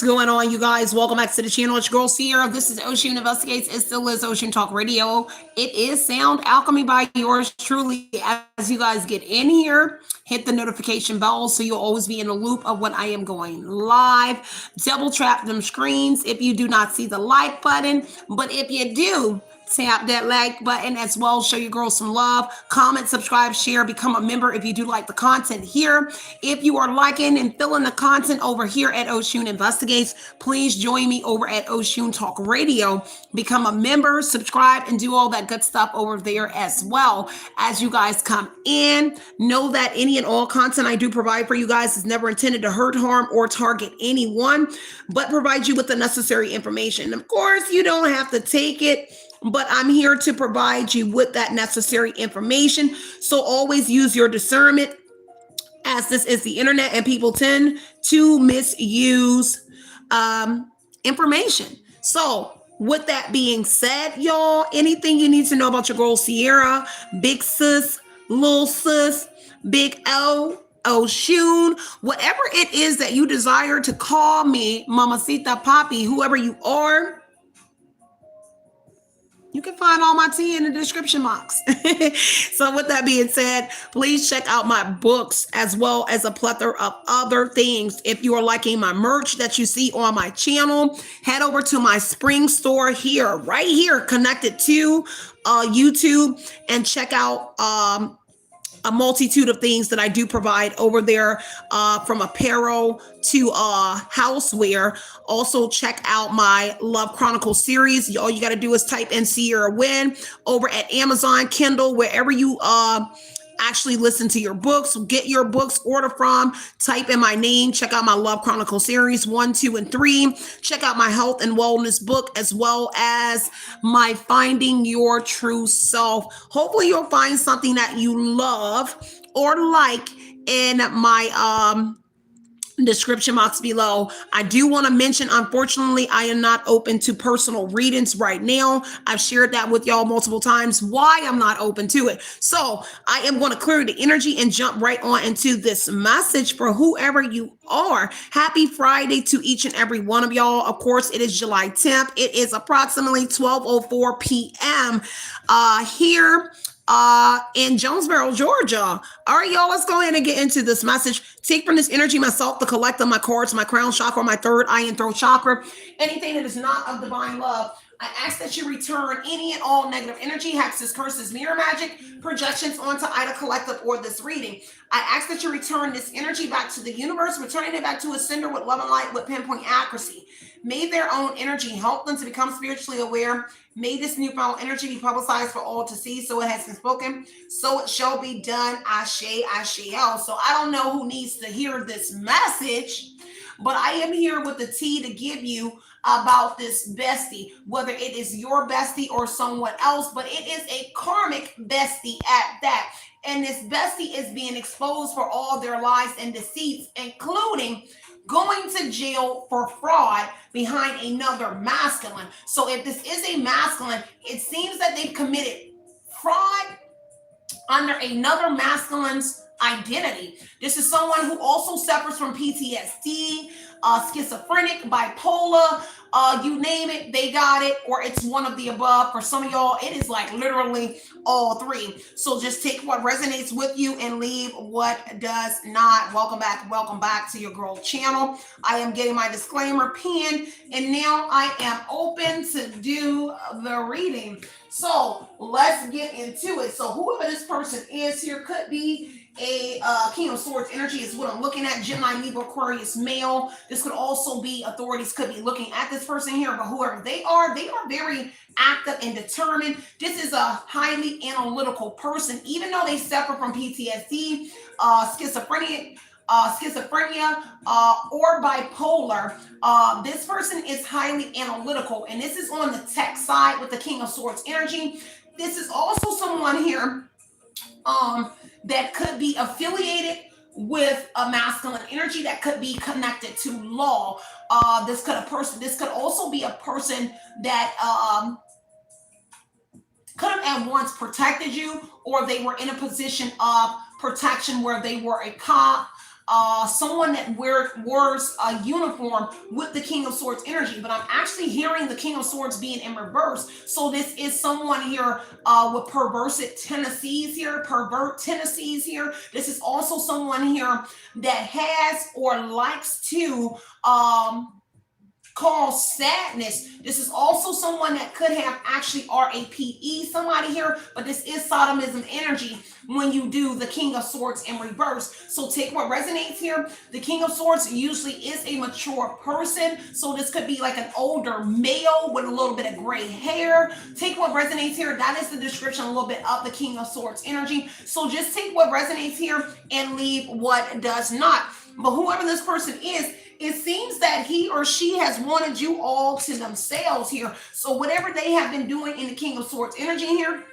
going on, you guys? Welcome back to the channel. It's your girl Sierra. This is Oshun Investigates. It still is Oshun Talk Radio. It is Sound Alchemy by yours truly. As you guys get in here, hit the notification bell so you'll always be in the loop of when I am going live. Double tap them screens if you do not see the like button. But if you do, tap that like button as well. Show your girls some love. Comment, subscribe, share, become a member if you do like the content here. If you are liking and feeling the content over here at Oshun Investigates, please join me over at Oshun Talk Radio. Become a member, subscribe, and do all that good stuff over there as well. As you guys come in, know that any and all content I do provide for you guys is never intended to hurt, harm, or target anyone, but provide you with the necessary information. Of course, you don't have to take it, but I'm here to provide you with that necessary information. So always use your discernment, as this is the internet and people tend to misuse information. So with that being said, y'all, anything you need to know about your girl Sierra, big sis, little sis, big L, Oshun, whatever it is that you desire to call me, Mamacita, Papi, whoever you are, you can find all my tea in the description box. So with that being said, please check out my books as well as a plethora of other things. If you are liking my merch that you see on my channel, head over to my spring store here, right here, connected to YouTube, and check out a multitude of things that I do provide over there, from apparel to houseware. Also check out my Love Chronicle series. All you got to do is type in Sierra Win over at Amazon, Kindle, wherever you actually listen to your books, get your books, order from, type in my name, check out my Love Chronicle series 1, 2, and 3. Check out my health and wellness book, as well as my Finding Your True Self. Hopefully you'll find something that you love or like in my description box below. I do want to mention, unfortunately, I am not open to personal readings right now. I've shared that with y'all multiple times, why I'm not open to it. So I am going to clear the energy and jump right on into this message for whoever you are. Happy Friday to each and every one of y'all. Of course, it is July 10th. It is approximately 12:04 p.m. Here in Jonesboro, Georgia. All right, y'all, let's go ahead and get into this message. Take from this energy myself, the collective, my cards, my crown chakra, my third eye and throat chakra, anything that is not of divine love. I ask that you return any and all negative energy, hexes, curses, mirror magic, projections onto either collective or this reading. I ask that you return this energy back to the universe, returning it back to a sender with love and light with pinpoint accuracy. May their own energy help them to become spiritually aware. May this newfound energy be publicized for all to see. So it has been spoken, so it shall be done. Ashe, Asheo. So I don't know who needs to hear this message, but I am here with the tea to give you about this bestie, whether it is your bestie or someone else, but it is a karmic bestie at that. And this bestie is being exposed for all their lies and deceits, including going to jail for fraud behind another masculine. So if this is a masculine, it seems that they've committed fraud under another masculine's identity. This is someone who also suffers from PTSD, schizophrenic, bipolar, you name it, they got it, or it's one of the above. For some of y'all, it is like literally all three. So just take what resonates with you and leave what does not. Welcome back to your girl channel. I am getting my disclaimer pinned, and now I am open to do the reading. So let's get into it. So whoever this person is here could be a King of Swords energy is what I'm looking at. Gemini, Libra, Aquarius, male. This could also be authorities could be looking at this person here, but whoever they are very active and determined. This is a highly analytical person, even though they suffer from PTSD, schizophrenia, or bipolar. This person is highly analytical, and this is on the tech side with the King of Swords energy. This is also someone here that could be affiliated with a masculine energy, that could be connected to law. This could also be a person that could have at once protected you, or they were in a position of protection where they were a cop, someone that wears a uniform with the King of Swords energy, but I'm actually hearing the King of Swords being in reverse. So this is someone here with perverse tendencies here, pervert tendencies here. This is also someone here that has or likes to cause sadness. This is also someone that could have actually RAPE somebody here, but this is sodomism energy when you do the King of Swords in reverse. So take what resonates here. The King of Swords usually is a mature person. So this could be like an older male with a little bit of gray hair. Take what resonates here. That is the description a little bit of the King of Swords energy. So just take what resonates here and leave what does not. But whoever this person is, it seems that he or she has wanted you all to themselves here. So whatever they have been doing in the King of Swords energy here,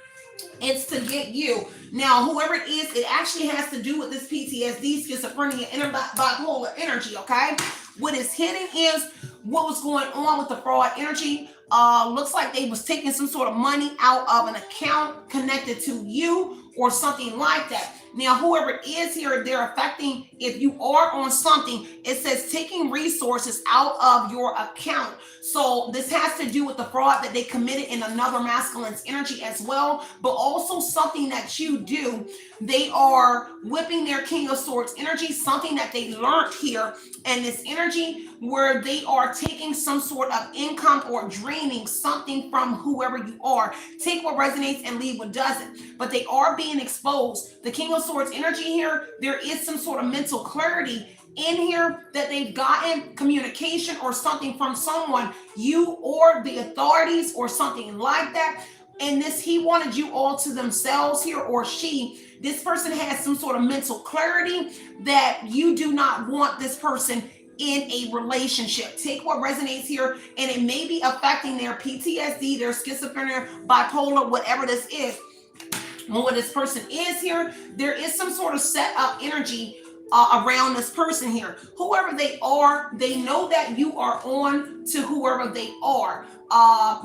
it's to get you. Now, whoever it is, it actually has to do with this PTSD, schizophrenia, and bipolar energy, okay? What is hidden is what was going on with the fraud energy. Looks like they was taking some sort of money out of an account connected to you or something like that. Now, whoever it is here, they're affecting, if you are on something, it says taking resources out of your account. So this has to do with the fraud that they committed in another masculine's energy as well, but also something that you do. They are whipping their King of Swords energy, something that they learned here, and this energy where they are taking some sort of income or draining something from whoever you are. Take what resonates and leave what doesn't. But they are being exposed. The King of Swords energy here, there is some sort of mental clarity in here that they've gotten communication or something from someone, you or the authorities or something like that. And this, he wanted you all to themselves here, or she. This person has some sort of mental clarity that you do not want this person in a relationship. Take what resonates here, and it may be affecting their PTSD, their schizophrenia, bipolar, whatever this is. What this person is here, there is some sort of set up energy around this person here. Whoever they are, they know that you are on to whoever they are.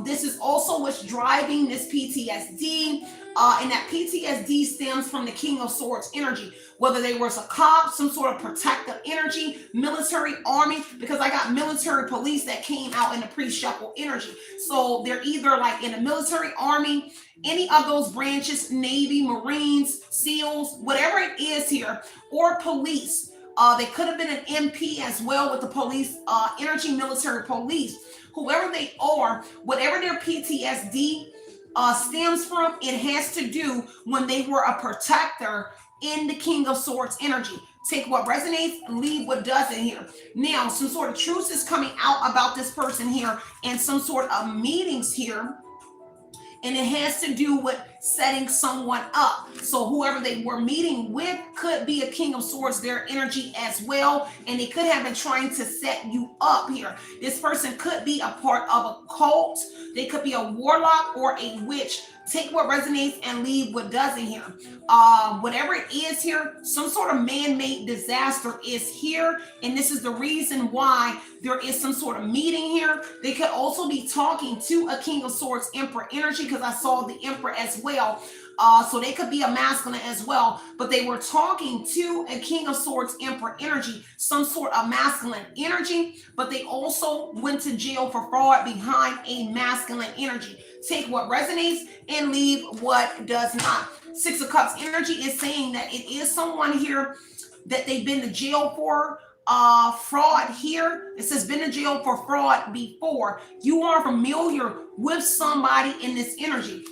This is also what's driving this PTSD. And that PTSD stems from the King of Swords energy. Whether they was a cop, some sort of protective energy, military, army, because I got military police that came out in the pre-shuffle energy. So they're either like in the military, army, any of those branches, Navy, Marines, SEALs, whatever it is here, or police. They could have been an MP as well with the police, energy, military, police. Whoever they are, whatever their PTSD stems from, it has to do when they were a protector in the King of Swords energy. Take what resonates, leave what doesn't here. Now, some sort of truth is coming out about this person here and some sort of meetings here. And it has to do with setting someone up. So whoever they were meeting with could be a King of Swords, their energy as well. And they could have been trying to set you up here. This person could be a part of a cult. They could be a warlock or a witch. Take what resonates and leave what doesn't here. Whatever it is here, some sort of man-made disaster is here. And this is the reason why there is some sort of meeting here. They could also be talking to a King of Swords Emperor energy, because I saw the Emperor as well. So they could be a masculine as well, but they were talking to a King of Swords Emperor energy, some sort of masculine energy, but they also went to jail for fraud behind a masculine energy. Take what resonates and leave what does not. Six of Cups energy is saying that it is someone here that they've been to jail for fraud here. It says been to jail for fraud before. You are familiar with somebody in this energy.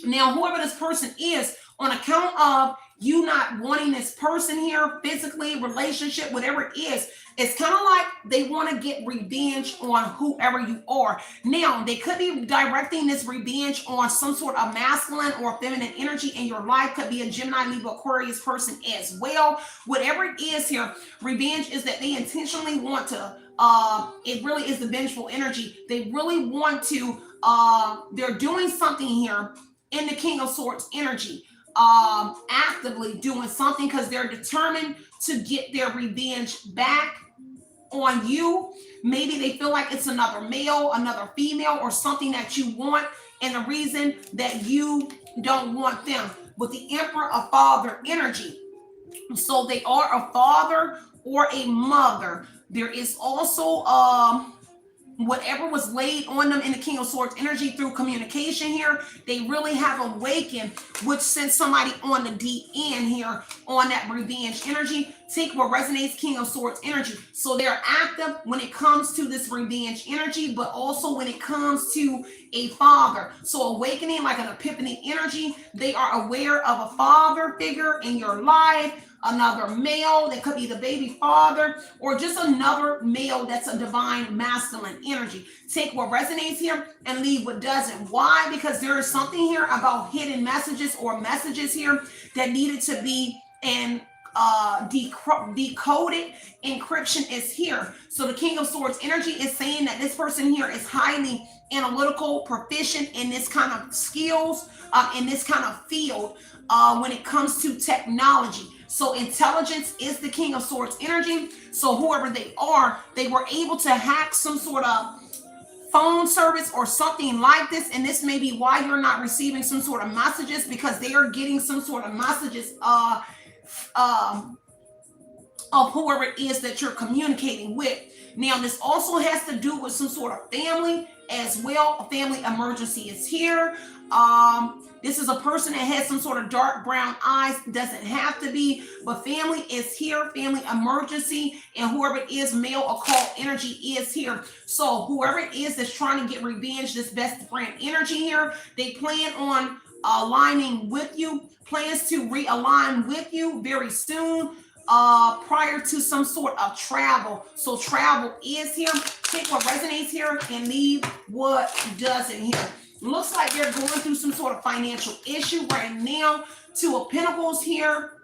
Now, whoever this person is, on account of you not wanting this person here, physically, relationship, whatever it is, it's kind of like they want to get revenge on whoever you are. Now, they could be directing this revenge on some sort of masculine or feminine energy in your life. Could be a Gemini, Libra, Aquarius person as well. Whatever it is here, revenge is that they intentionally want to, it really is the vengeful energy. They really want to, they're doing something here in the King of Swords energy, actively doing something because they're determined to get their revenge back on you. Maybe they feel like it's another male, another female, or something that you want, and the reason that you don't want them. With the Emperor of Father energy, so they are a father or a mother. There is also whatever was laid on them in the King of Swords energy through communication here, they really have awakened, which sent somebody on the deep end here on that revenge energy. Take what resonates, King of Swords energy. So they're active when it comes to this revenge energy, but also when it comes to a father. So awakening, like an epiphany energy, they are aware of a father figure in your life, another male that could be the baby father, or just another male that's a divine masculine energy. Take what resonates here and leave what doesn't. Why? Because there is something here about hidden messages or messages here that needed to be in decoded. Encryption is here. So the King of Swords energy is saying that this person here is highly analytical, proficient in this kind of skills, in this kind of field when it comes to technology. So intelligence is the King of Swords energy. So whoever they are, they were able to hack some sort of phone service or something like this, and this may be why you're not receiving some sort of messages, because they are getting some sort of messages of whoever it is that you're communicating with. Now, this also has to do with some sort of family as well. A family emergency is here. This is a person that has some sort of dark brown eyes. Doesn't have to be, but family is here. Family emergency, and whoever it is, male occult energy is here. So whoever it is that's trying to get revenge, this best friend energy here, they plan on aligning with you, plans to realign with you very soon, prior to some sort of travel. So travel is here. Take what resonates here and leave what doesn't here. Looks like they're going through some sort of financial issue right now. Two of Pentacles here.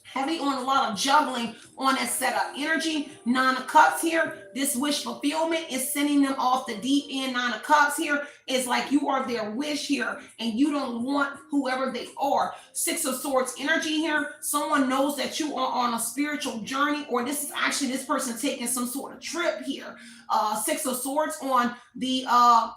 Heavy on a lot of juggling on that setup energy. Nine of Cups here. This wish fulfillment is sending them off the deep end. Nine of Cups here is like you are their wish here, and you don't want whoever they are. Six of Swords energy here. Someone knows that you are on a spiritual journey, or this is actually this person taking some sort of trip here. Six of Swords on the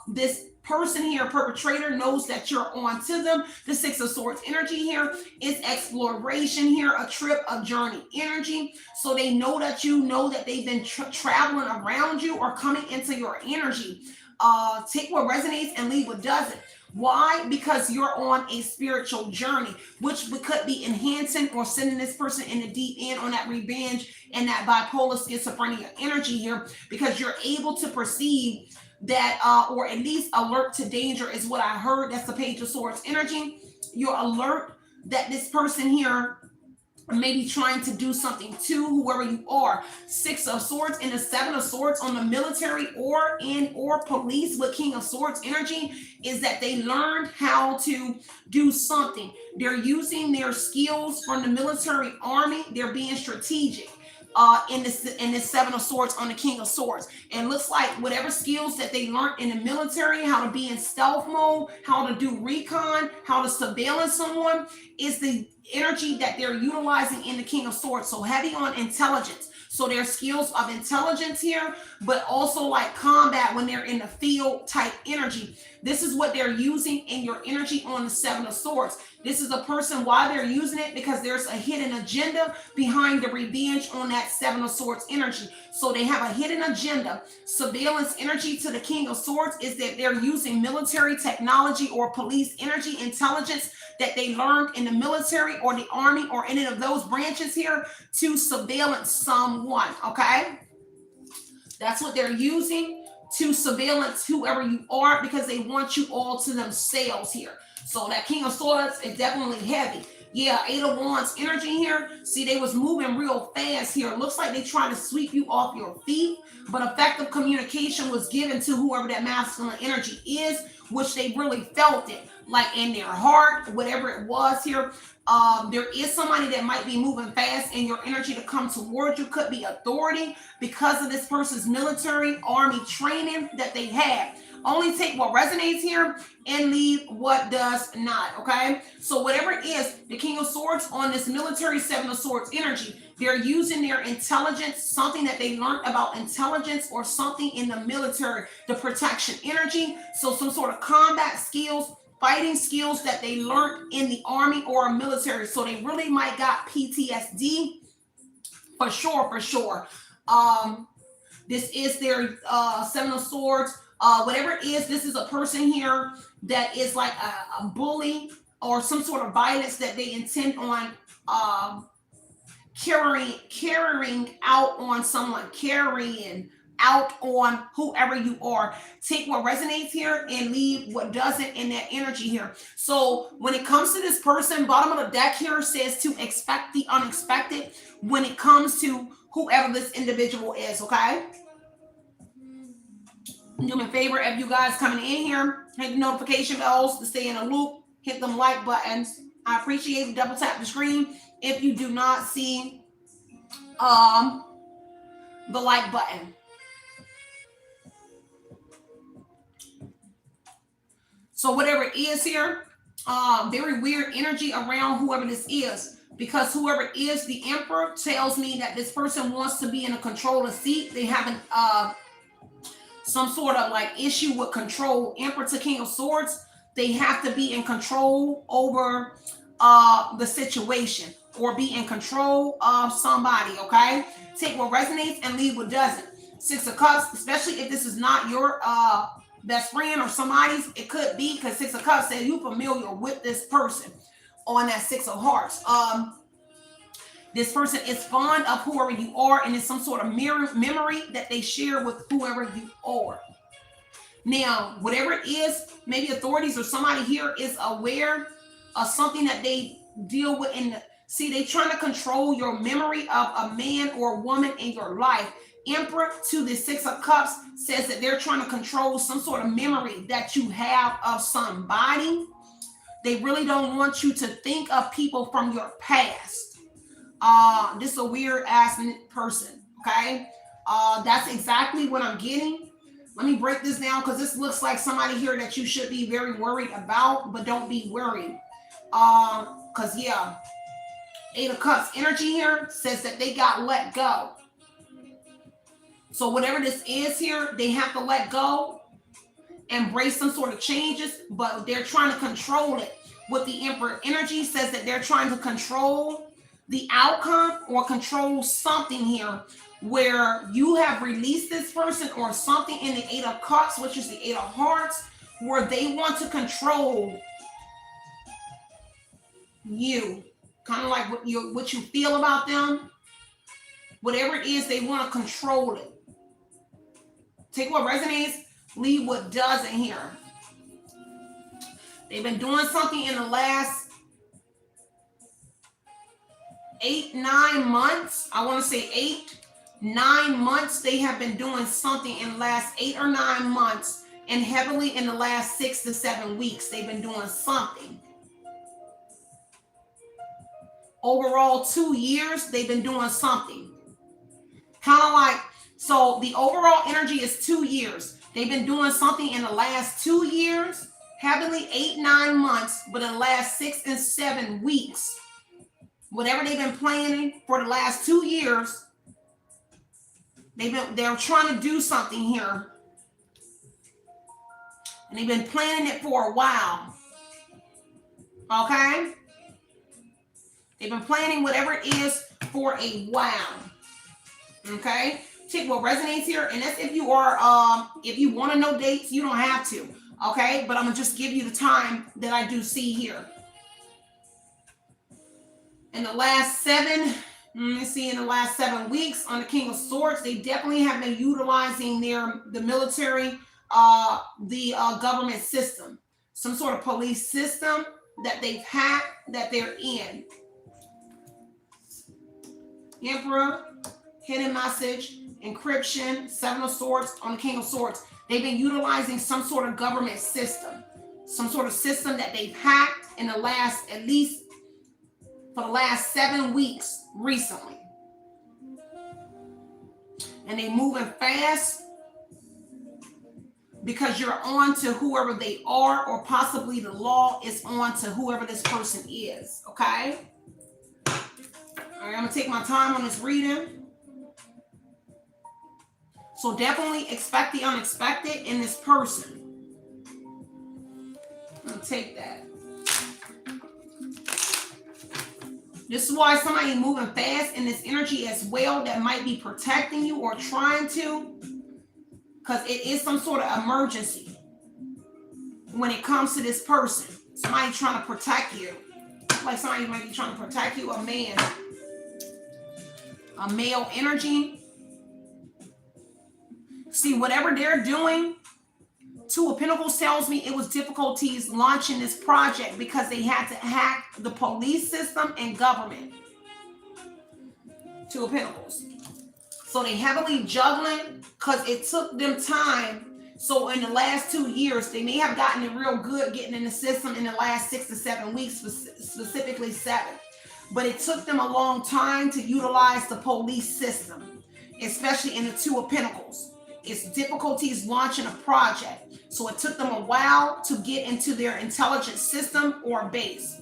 this person here, perpetrator, knows that you're on to them. The Six of Swords energy here is exploration here, a trip, a journey energy. So they know that you know that they've been traveling around you or coming into your energy. Take what resonates and leave what doesn't. Why? Because you're on a spiritual journey, which could be enhancing or sending this person in the deep end on that revenge and that bipolar schizophrenia energy here, because you're able to perceive that, or at least alert to danger is what I heard. That's the Page of Swords energy. You're alert that this person here may be trying to do something to whoever you are. Six of Swords and the Seven of Swords on the military or police with King of Swords energy is that they learned how to do something. They're using their skills from the military army. They're being strategic. In this Seven of Swords on the King of Swords. And looks like whatever skills that they learned in the military, how to be in stealth mode, how to do recon, how to surveillance someone, is the energy that they're utilizing in the King of Swords. So heavy on intelligence. So there's skills of intelligence here, but also like combat when they're in the field type energy. This is what they're using in your energy on the Seven of Swords. This is a person, why they're using it, because there's a hidden agenda behind the revenge on that Seven of Swords energy. So they have a hidden agenda. Surveillance energy to the King of Swords is that they're using military technology or police energy, intelligence that they learned in the military or the army or any of those branches here to surveillance someone, okay? That's what they're using to surveillance whoever you are, because they want you all to themselves here. So that King of Swords is definitely heavy. Yeah, Eight of Wands energy here. See, they was moving real fast here. It looks like they trying to sweep you off your feet, but effective communication was given to whoever that masculine energy is, which they really felt it, like in their heart, whatever it was here. There is somebody that might be moving fast in your energy to come towards you. Could be authority because of this person's military army training that they had. Only take what resonates here and leave what does not, okay? So whatever it is, the King of Swords on this military Seven of Swords energy, they're using their intelligence, something that they learned about intelligence or something in the military, the protection energy. So some sort of combat skills, fighting skills that they learned in the army or military. So they really might got PTSD For sure, for sure. This is their Seven of Swords. Whatever it is, this is a person here that is like a bully or some sort of violence that they intend on carrying out on someone, carrying out on whoever you are. Take what resonates here and leave what doesn't in that energy here. So when it comes to this person, bottom of the deck here says to expect the unexpected when it comes to whoever this individual is, okay? Do me a favor, if you guys coming in here, hit the notification bells to stay in a loop, hit them like buttons. I appreciate it. Double tap the screen if you do not see the like button. So whatever it is here, very weird energy around whoever this is, because whoever it is, the Emperor, tells me that this person wants to be in a controller seat. They have some sort of like issue with control. Emperor to King of Swords, they have to be in control over the situation or be in control of somebody, okay? Take what resonates and leave what doesn't. Six of Cups, especially if this is not your best friend or somebody's, it could be, because Six of Cups says you're familiar with this person on that Six of Hearts. This person is fond of whoever you are, and it's some sort of memory that they share with whoever you are. Now, whatever it is, maybe authorities or somebody here is aware of something that they deal with in the, see, they trying to control your memory of a man or woman in your life. Emperor to the Six of Cups says that they're trying to control some sort of memory that you have of somebody. They really don't want you to think of people from your past. This is a weird ass person, okay? That's exactly what I'm getting. Let me break this down, because this looks like somebody here that you should be very worried about, but don't be worried. Because yeah, Eight of Cups energy here says that they got let go. So whatever this is here, they have to let go, embrace some sort of changes, but they're trying to control it. With the Emperor energy says that they're trying to control the outcome or control something here where you have released this person or something in the Eight of Cups, which is the Eight of Hearts, where they want to control you. Kind of like what you feel about them. Whatever it is, they want to control it. Take what resonates, leave what doesn't here. They've been doing something in the last 8-9 months. I want to say 8-9 months. They have been doing something in the last 8 or 9 months, and heavily in the last 6 to 7 weeks. They've been doing something. Overall, 2 years, they've been doing something. Kind of like, so the overall energy is 2 years. They've been doing something in the last 2 years, heavily 8-9 months, but in the last 6 and 7 weeks. Whatever they've been planning for the last 2 years, they're trying to do something here. And they've been planning it for a while. Okay? They've been planning whatever it is for a while. Okay? Check what resonates here. And that's if you are, if you want to know dates, you don't have to. Okay? But I'm going to just give you the time that I do see here. In the last 7 weeks on the King of Swords, they definitely have been utilizing the military, the government system, some sort of police system that they've had, that they're in. Emperor, hidden message, encryption, Seven of Swords on the King of Swords. They've been utilizing some sort of government system, some sort of system that they've hacked in the last, at least for the last 7 weeks recently. And they moving fast because you're on to whoever they are, or possibly the law is on to whoever this person is. Okay? All right, I'm going to take my time on this reading. So definitely expect the unexpected in this person. I'm going to take that. This is why somebody moving fast in this energy as well that might be protecting you or trying to, because it is some sort of emergency when it comes to this person. Somebody trying to protect you. Like somebody might be trying to protect you, a man. A male energy. See, whatever they're doing, Two of Pentacles tells me it was difficulties launching this project because they had to hack the police system and government. Two of Pentacles. So they heavily juggling because it took them time. So in the last 2 years, they may have gotten it real good getting in the system in the last 6 to 7 weeks, specifically 7. But it took them a long time to utilize the police system, especially in the Two of Pentacles. It's difficulties launching a project. So it took them a while to get into their intelligence system or base.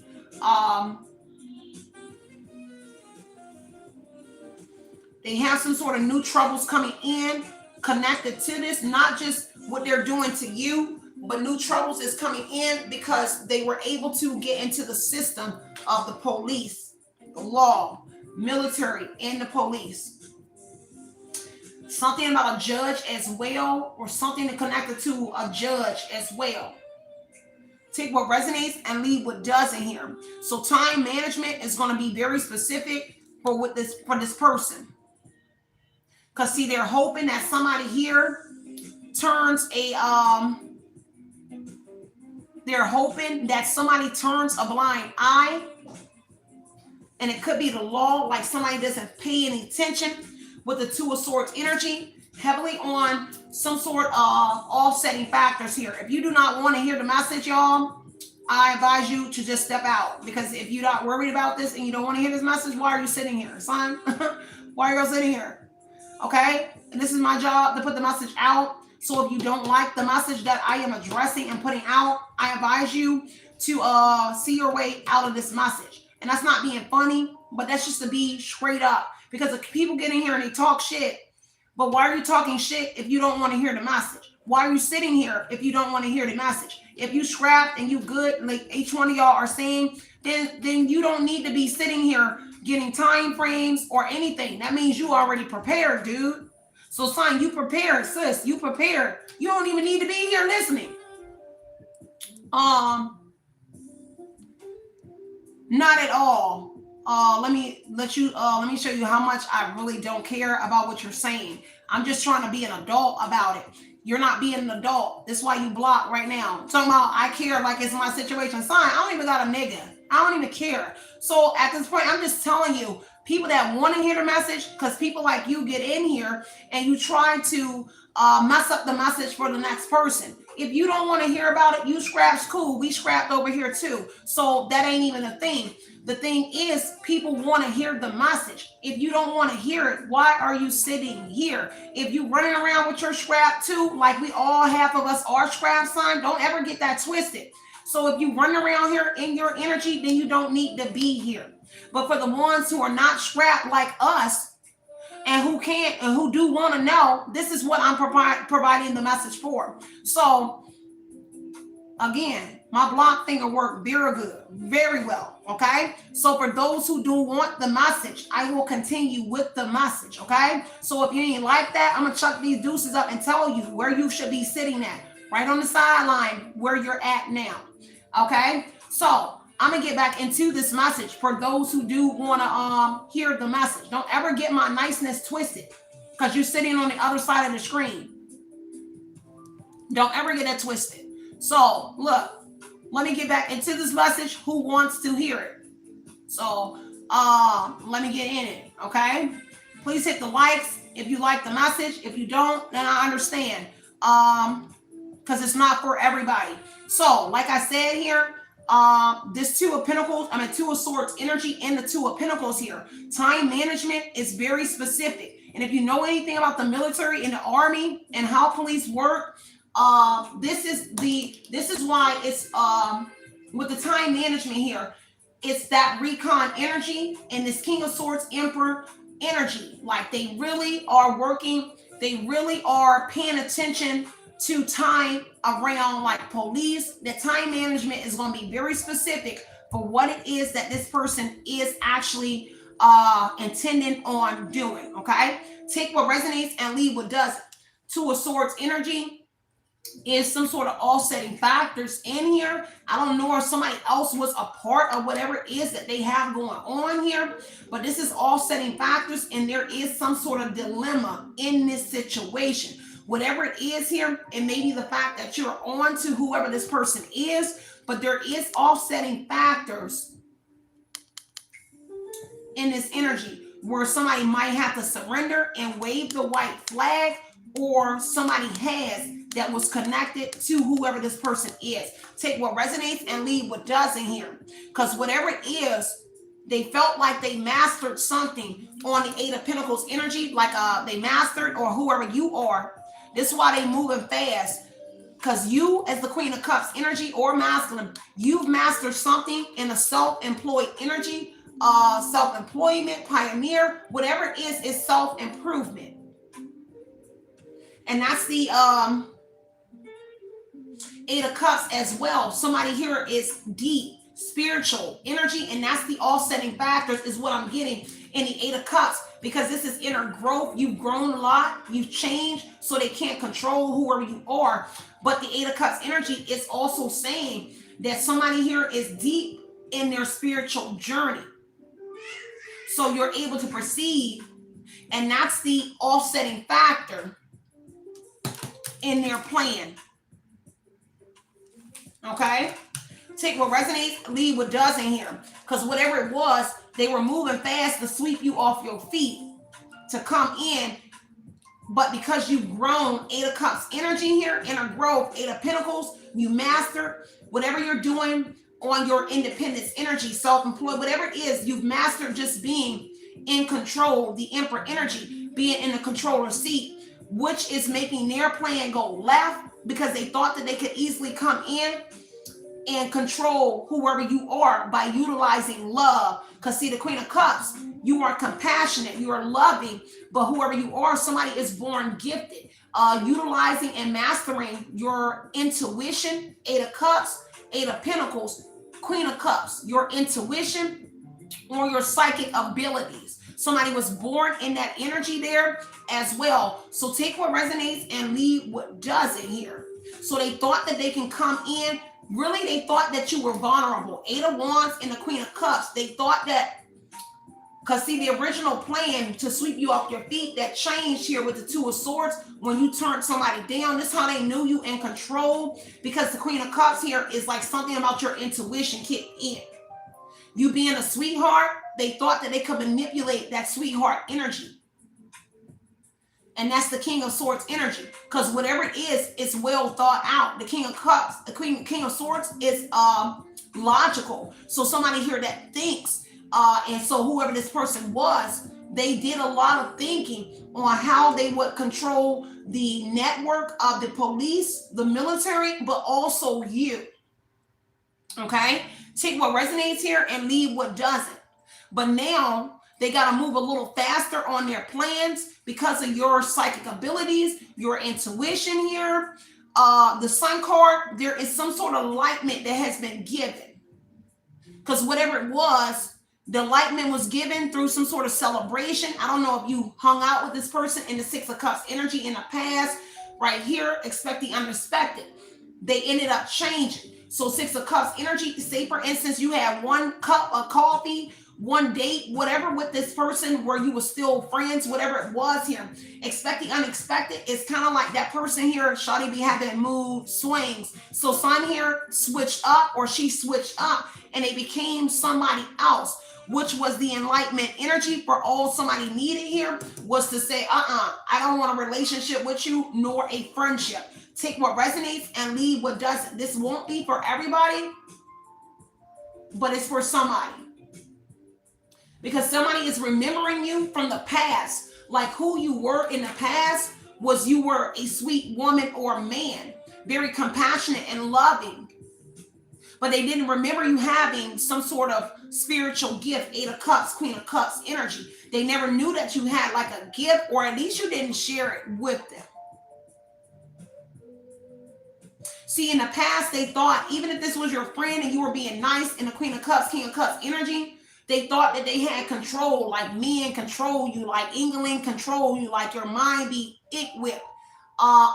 They have some sort of new troubles coming in connected to this, not just what they're doing to you, but new troubles is coming in because they were able to get into the system of the police, the law, military, and the police. Something about a judge as well, or something connected to a judge as well. Take what resonates and leave what doesn't here. So time management is going to be very specific for this person. Because see, they're hoping that somebody here turns they're hoping that somebody turns a blind eye. And it could be the law, like somebody doesn't pay any attention with the Two of Swords energy, heavily on some sort of offsetting factors here. If you do not want to hear the message, y'all, I advise you to just step out. Because if you're not worried about this and you don't want to hear this message, why are you sitting here, son? Why are you sitting here? Okay? And this is my job to put the message out. So if you don't like the message that I am addressing and putting out, I advise you to see your way out of this message. And that's not being funny, but that's just to be straight up. Because if people get in here and they talk shit, but why are you talking shit if you don't want to hear the message? Why are you sitting here if you don't want to hear the message? If you scrapped and you good, like each one of y'all are saying, then you don't need to be sitting here getting time frames or anything. That means you already prepared, dude. So son, you prepared, sis, you prepared. You don't even need to be here listening. Not at all. Let me show you how much I really don't care about what you're saying. I'm just trying to be an adult about it. You're not being an adult. That's why you block right now. Talking about I care like it's my situation. Son, I don't even got a nigga. I don't even care. So at this point, I'm just telling you, people that want to hear the message, because people like you get in here and you try to mess up the message for the next person. If you don't want to hear about it, you scraps, cool. We scrapped over here too. So that ain't even a thing. The thing is, people want to hear the message. If you don't want to hear it, why are you sitting here? If you running around with your scrap too, like we all, half of us are scrap, son, don't ever get that twisted. So if you run around here in your energy, then you don't need to be here. But for the ones who are not scrap like us, and who can't and who do want to know, this is what I'm providing the message for. So again, my block finger worked very good, very well. Okay. So for those who do want the message, I will continue with the message. Okay. So if you ain't like that, I'm going to chuck these deuces up and tell you where you should be sitting at, right on the sideline where you're at now. Okay. So I'm going to get back into this message for those who do want to hear the message. Don't ever get my niceness twisted because you're sitting on the other side of the screen. Don't ever get it twisted. So look, let me get back into this message. Who wants to hear it? So let me get in it. Okay. Please hit the likes if you like the message. If you don't, then I understand. Because it's not for everybody. So like I said here, this Two of Pentacles, Two of Swords energy and the Two of Pentacles here. Time management is very specific. And if you know anything about the military and the army and how police work, this is why it's with the time management here, it's that recon energy and this King of Swords Emperor energy. Like they really are working, they really are paying attention to time around like police. The time management is going to be very specific for what it is that this person is actually intending on doing. Okay, take what resonates and leave what doesn't. Two of Swords energy is some sort of offsetting factors in here. I don't know if somebody else was a part of whatever it is that they have going on here, but this is offsetting factors, and there is some sort of dilemma in this situation. Whatever it is here, it may be the fact that you're on to whoever this person is, but there is offsetting factors in this energy where somebody might have to surrender and wave the white flag, or somebody has that was connected to whoever this person is. Take what resonates and leave what doesn't here. Because whatever it is, they felt like they mastered something on the Eight of Pentacles energy, like they mastered, or whoever you are. This is why they moving fast. Because you, as the Queen of Cups energy or masculine, you've mastered something in a self-employed energy, self-employment, pioneer, whatever it is self-improvement. And that's the Eight of Cups as well. Somebody here is deep, spiritual energy, and that's the offsetting factors is what I'm getting in the Eight of Cups, because this is inner growth. You've grown a lot, you've changed, so they can't control whoever you are. But the Eight of Cups energy is also saying that somebody here is deep in their spiritual journey. So you're able to perceive, and that's the offsetting factor in their plan. Okay, take what resonates, leave what doesn't here. Because whatever it was, they were moving fast to sweep you off your feet to come in. But because you've grown, Eight of Cups energy here, inner growth, Eight of Pentacles, you mastered whatever you're doing on your independence energy, self-employed, whatever it is, you've mastered just being in control, the Emperor energy, being in the controller seat, which is making their plan go left, because they thought that they could easily come in and control whoever you are by utilizing love. Because see, the Queen of Cups, you are compassionate, you are loving, but whoever you are, somebody is born gifted. Utilizing and mastering your intuition, Eight of Cups, Eight of Pentacles, Queen of Cups, your intuition or your psychic abilities. Somebody was born in that energy there as well. So take what resonates and leave what doesn't here. So they thought that they can come in. Really, they thought that you were vulnerable. Eight of Wands and the Queen of Cups. They thought that, because see, the original plan to sweep you off your feet, that changed here with the Two of Swords when you turned somebody down. This is how they knew you in control, because the Queen of Cups here is like something about your intuition kicked in. You being a sweetheart, they thought that they could manipulate that sweetheart energy. And that's the King of Swords energy, because whatever it is, it's well thought out. The King of Cups, the King of Swords is logical. So somebody here that thinks, and so whoever this person was, they did a lot of thinking on how they would control the network of the police, the military, but also you. Okay? Take what resonates here and leave what doesn't. But now they got to move a little faster on their plans because of your psychic abilities, your intuition here. The Sun card, there is some sort of enlightenment that has been given. Because whatever it was, the enlightenment was given through some sort of celebration. I don't know if you hung out with this person in the Six of Cups energy in the past. Right here, expect the unexpected. They ended up changing. So Six of Cups energy, say for instance, you had one cup of coffee, one date, whatever with this person where you were still friends, whatever it was here. Expect the unexpected. It's kind of like that person here, shawty be having mood swings. So Sun here switched up, or she switched up, and they became somebody else, which was the enlightenment energy. For all somebody needed here was to say, I don't want a relationship with you, nor a friendship. Take what resonates and leave what doesn't. This won't be for everybody, but it's for somebody. Because somebody is remembering you from the past. Like who you were in the past was you were a sweet woman or man, very compassionate and loving. But they didn't remember you having some sort of spiritual gift, Eight of Cups, Queen of Cups energy. They never knew that you had like a gift, or at least you didn't share it with them. See, in the past, they thought, even if this was your friend and you were being nice in the Queen of Cups, King of Cups energy, they thought that they had control, like men control you, like England control you, like your mind be it whipped,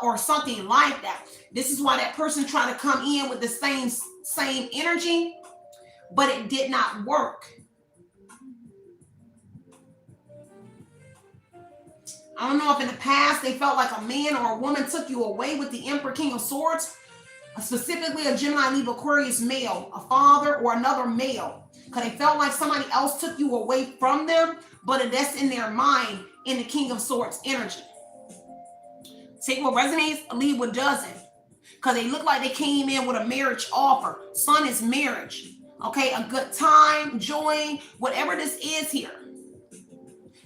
or something like that. This is why that person tried to come in with the same energy, but it did not work. I don't know if in the past they felt like a man or a woman took you away with the Emperor, King of Swords, specifically a Gemini, Libra, Aquarius male, a father or another male, because they felt like somebody else took you away from them, but that's in their mind in the King of Swords energy. Take what resonates, leave what doesn't, because they look like they came in with a marriage offer. Sun is marriage, okay, a good time, joy, whatever this is here.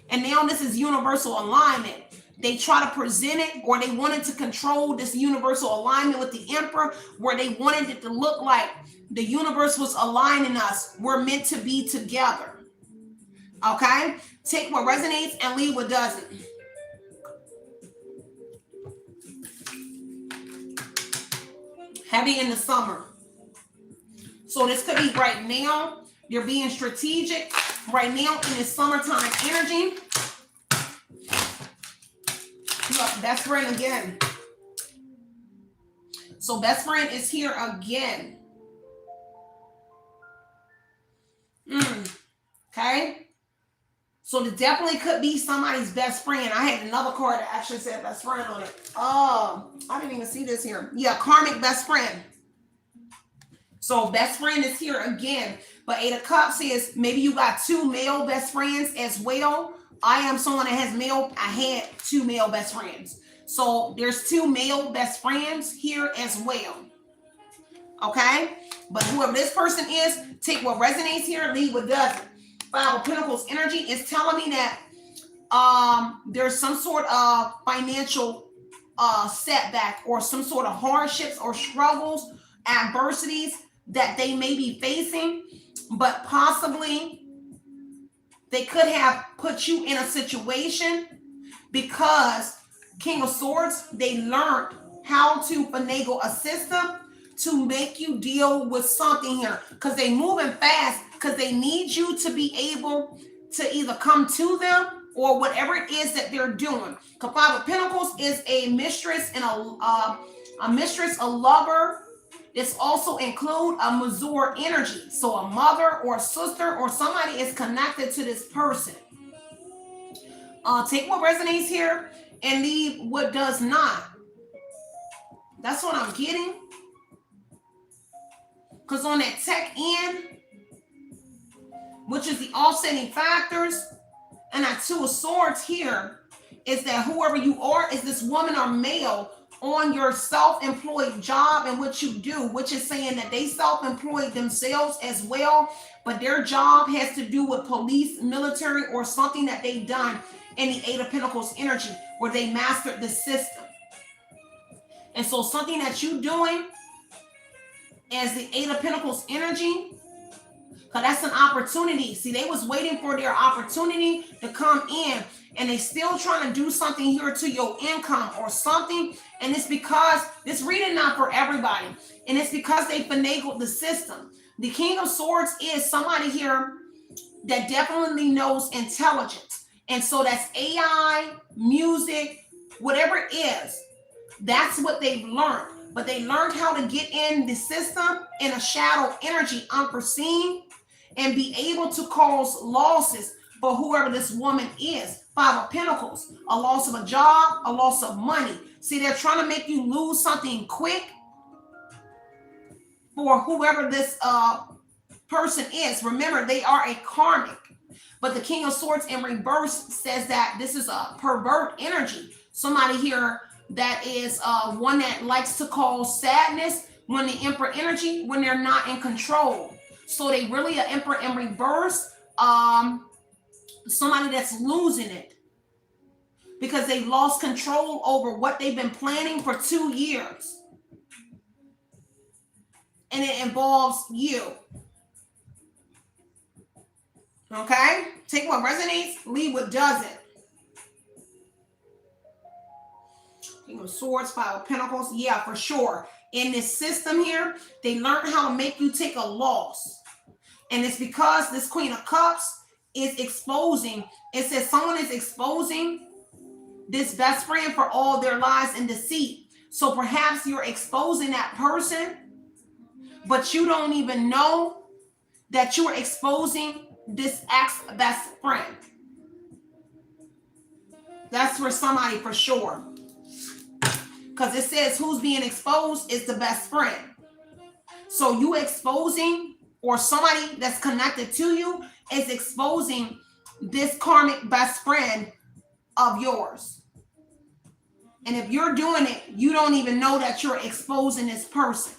And now this is universal alignment. They try to present it, or they wanted to control this universal alignment with the Emperor, where they wanted it to look like the universe was aligning us. We're meant to be together. Okay? Take what resonates and leave what doesn't. Heavy in the summer. So this could be right now. You're being strategic right now in this summertime energy. Look, best friend again. So best friend is here again. Okay. So there definitely could be somebody's best friend. I had another card that actually said best friend on it. Oh, I didn't even see this here. Yeah, karmic best friend. So best friend is here again. But Eight of Cups is maybe you got two male best friends as well. I am someone that has male. I had two male best friends. So there's two male best friends here as well. Okay? But whoever this person is, take what resonates here, leave what doesn't. Five of Pentacles energy is telling me that there's some sort of financial setback, or some sort of hardships or struggles, adversities that they may be facing, but possibly they could have put you in a situation because King of Swords, they learned how to finagle a system to make you deal with something here, because they moving fast, because they need you to be able to either come to them or whatever it is that they're doing. Because Five of Pentacles is a mistress and a mistress, a lover. This also include a Mazur energy. So a mother or a sister or somebody is connected to this person. Take what resonates here and leave what does not. That's what I'm getting. Because on that tech end, which is the offsetting factors, and that Two of Swords here, is that whoever you are, is this woman or male on your self-employed job and what you do, which is saying that they self-employed themselves as well, but their job has to do with police, military, or something that they've done in the Eight of Pentacles energy, where they mastered the system. And so something that you're doing as the Eight of Pentacles energy, because that's an opportunity. See, they was waiting for their opportunity to come in, and they still trying to do something here to your income or something. And it's because this reading not for everybody, and it's because they finagled the system. The King of Swords is somebody here that definitely knows intelligence, and so that's AI, music, whatever it is. That's what they've learned. But they learned how to get in the system in a shadow energy, unforeseen, and be able to cause losses for whoever this woman is. Five of Pentacles, a loss of a job, a loss of money. See, they're trying to make you lose something quick for whoever this person is. Remember, they are a karmic. But the King of Swords in reverse says that this is a pervert energy. Somebody here that is one that likes to cause sadness when the Emperor energy, when they're not in control. So they really are Emperor in reverse, somebody that's losing it because they lost control over what they've been planning for 2 years. And it involves you. Okay? Take what resonates, leave what doesn't. King of Swords, Five of Pentacles. Yeah, for sure. in this system here, they learned how to make you take a loss. And it's because this Queen of Cups is exposing. It says someone is exposing this best friend for all their lies and deceit. So perhaps you're exposing that person, but you don't even know that you're exposing this ex-best friend. That's for somebody for sure. Because it says who's being exposed is the best friend. So you exposing, or somebody that's connected to you is exposing this karmic best friend of yours. And if you're doing it, you don't even know that you're exposing this person.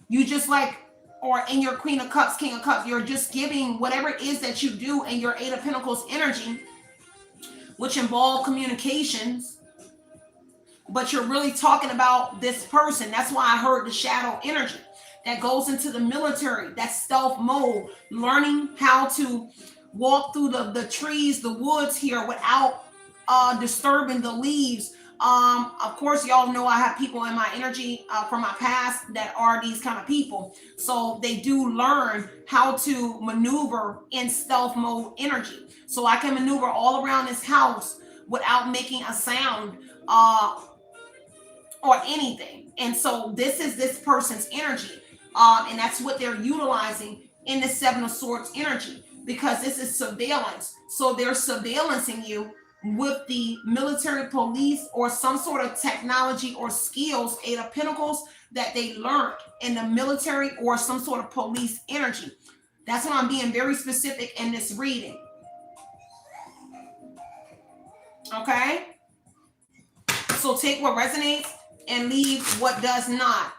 You just like, or in your Queen of Cups, King of Cups, you're just giving whatever it is that you do in your Eight of Pentacles energy, which involve communications, but you're really talking about this person. That's why I heard the shadow energy that goes into the military, that stealth mode, learning how to walk through the trees, the woods here without disturbing the leaves. Of course, y'all know I have people in my energy from my past that are these kind of people. So they do learn how to maneuver in stealth mode energy. So I can maneuver all around this house without making a sound or anything. And so this is this person's energy. And that's what they're utilizing in the Seven of Swords energy, because this is surveillance. So they're surveillancing you with the military, police, or some sort of technology or skills, Eight of Pentacles, that they learned in the military or some sort of police energy. That's why I'm being very specific in this reading. Okay? So take what resonates and leave what does not.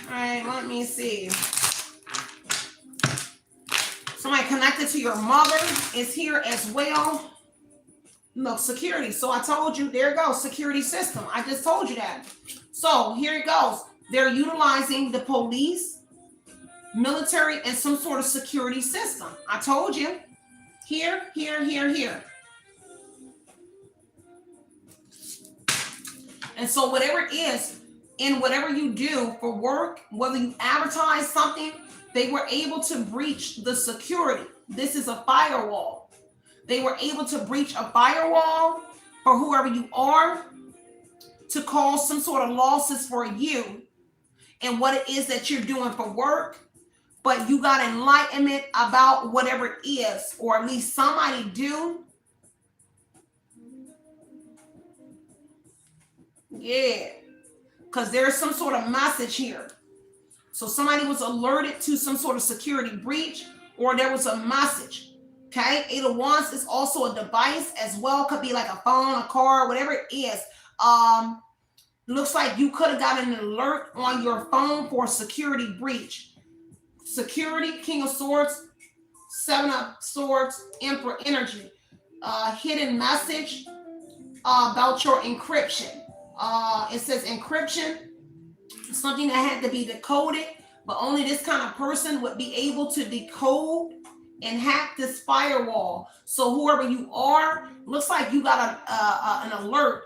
All right, let me see. Somebody connected to your mother is here as well. Look, security. So I told you, there it goes, security system. I just told you that. So here it goes. They're utilizing the police, military, and some sort of security system. I told you. Here, here, here, here. And so whatever it is, in whatever you do for work, whether you advertise something, they were able to breach the security. This is a firewall. They were able to breach a firewall for whoever you are to cause some sort of losses for you and what it is that you're doing for work. But you got enlightenment about whatever it is, or at least somebody do. Yeah, because there's some sort of message here. So somebody was alerted to some sort of security breach, or there was a message. Okay, Eight of Wands is also a device as well. Could be like a phone, a car, whatever it is. Looks like you could have got an alert on your phone for a security breach. Security, King of Swords, Seven of Swords, Emperor energy. Hidden message about your encryption. It says encryption, something that had to be decoded, but only this kind of person would be able to decode and hack this firewall. So whoever you are, looks like you got an alert.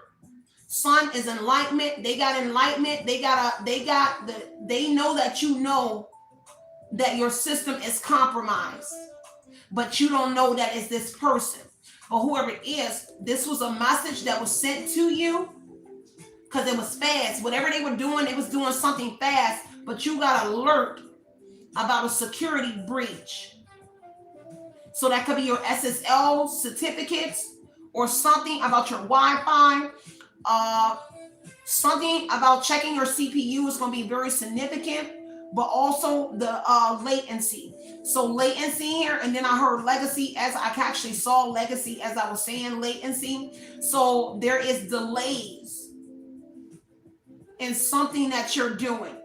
Sun is enlightenment. They got enlightenment. They know that you know that your system is compromised, but you don't know that it's this person. But whoever it is, this was a message that was sent to you because it was fast. Whatever they were doing, they was doing something fast, but you got alert about a security breach. So that could be your SSL certificates or something about your Wi-Fi. Something about checking your CPU is going to be very significant, but also the latency. So latency here, and then I heard legacy, as I actually saw legacy as I was saying latency. So there is delays in something that you're doing.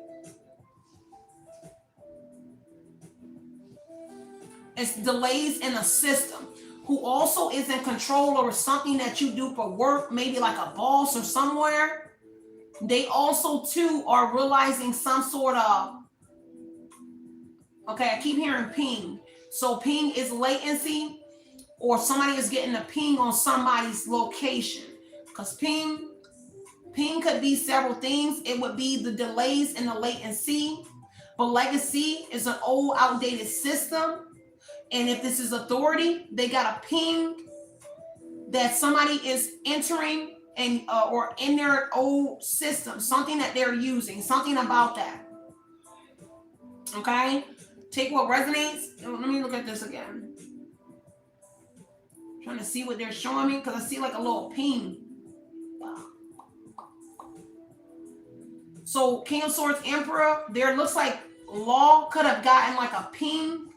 It's delays in a system. Who also is in control over something that you do for work, maybe like a boss or somewhere. They also too are realizing some sort of, okay, I keep hearing ping. So ping is latency, or somebody is getting a ping on somebody's location. Because ping Ping could be several things. It would be the delays and the latency. But legacy is an old, outdated system. And if this is authority, they got a ping that somebody is entering and or in their old system, something that they're using, something about that. Okay, take what resonates. Let me look at this again. I'm trying to see what they're showing me because I see like a little ping. So King of Swords, Emperor, there looks like Law could have gotten like a ping,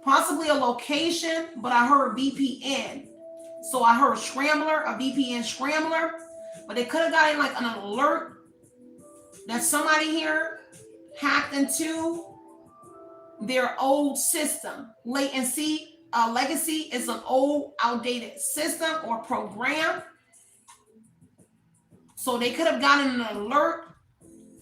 possibly a location, but I heard VPN. So I heard scrambler, a VPN scrambler, but they could have gotten like an alert that somebody here hacked into their old system. Latency, legacy is an old, outdated system or program. So they could have gotten an alert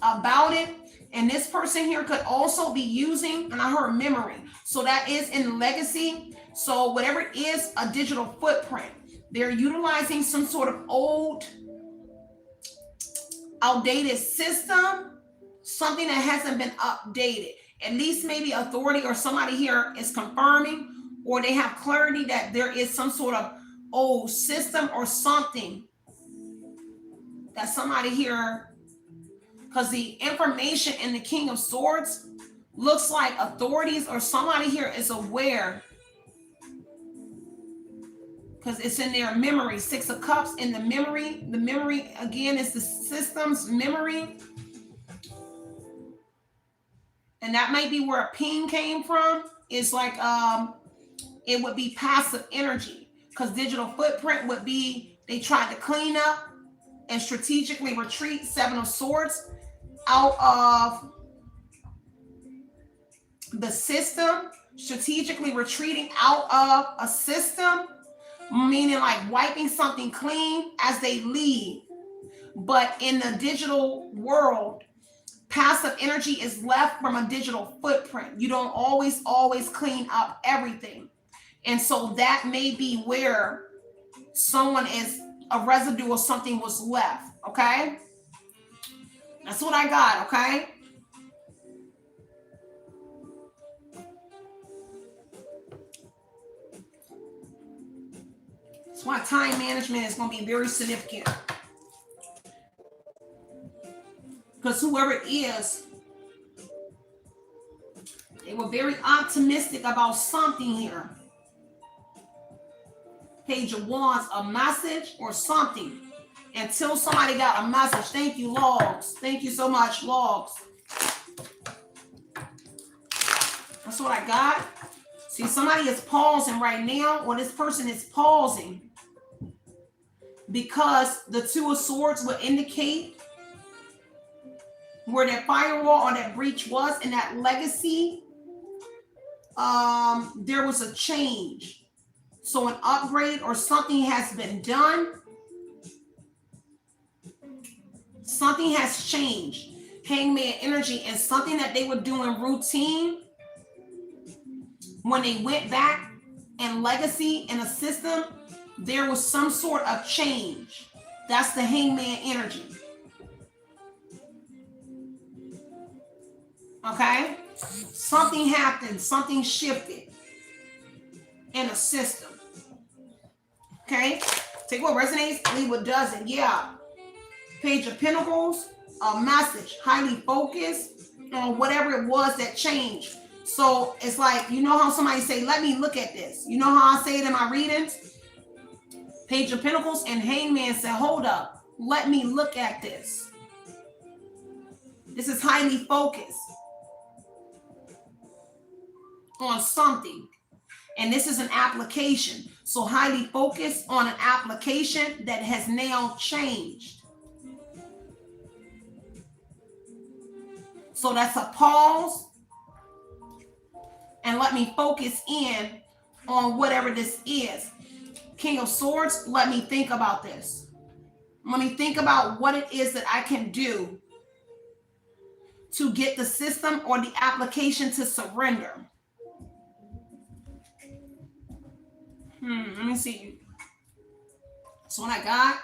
about it. And this person here could also be using, and I heard memory. So that is in legacy. So whatever it is, a digital footprint. They're utilizing some sort of old, outdated system, something that hasn't been updated. At least maybe authority or somebody here is confirming, or they have clarity that there is some sort of old system or something that somebody here, because the information in the King of Swords looks like authorities or somebody here is aware, because it's in their memory. Six of Cups in the memory. The memory, again, is the system's memory. And that might be where a ping came from. It's like, it would be passive energy, because digital footprint would be, they tried to clean up and strategically retreat. Seven of Swords out of the system, strategically retreating out of a system, meaning like wiping something clean as they leave. But in the digital world, passive energy is left from a digital footprint. You don't always clean up everything. And so that may be where someone is, a residue or something was left. Okay, that's what I got. Okay, that's why time management is going to be very significant, because whoever it is, they were very optimistic about something here. Page of Wands, a message or something, until somebody got a message. Thank you, Logs. Thank you so much, Logs. That's what I got. See, somebody is pausing right now, or this person is pausing, because the Two of Swords would indicate where that firewall or that breach was in that legacy. There was a change. So an upgrade or something has been done. Something has changed. Hangman energy, and something that they were doing routine, when they went back and legacy in a system, there was some sort of change. That's the Hangman energy. Okay? Something happened, something shifted in a system. Okay? Take what resonates, leave what doesn't. Yeah. Page of Pentacles, a message, highly focused on whatever it was that changed. So it's like, you know how somebody say, let me look at this. You know how I say it in my readings? Page of Pentacles and Hangman said, hold up, let me look at this. This is highly focused on something. And this is an application. So highly focused on an application that has now changed. So that's a pause. And let me focus in on whatever this is. King of Swords, let me think about this. Let me think about what it is that I can do to get the system or the application to surrender. Let me see. That's what I got.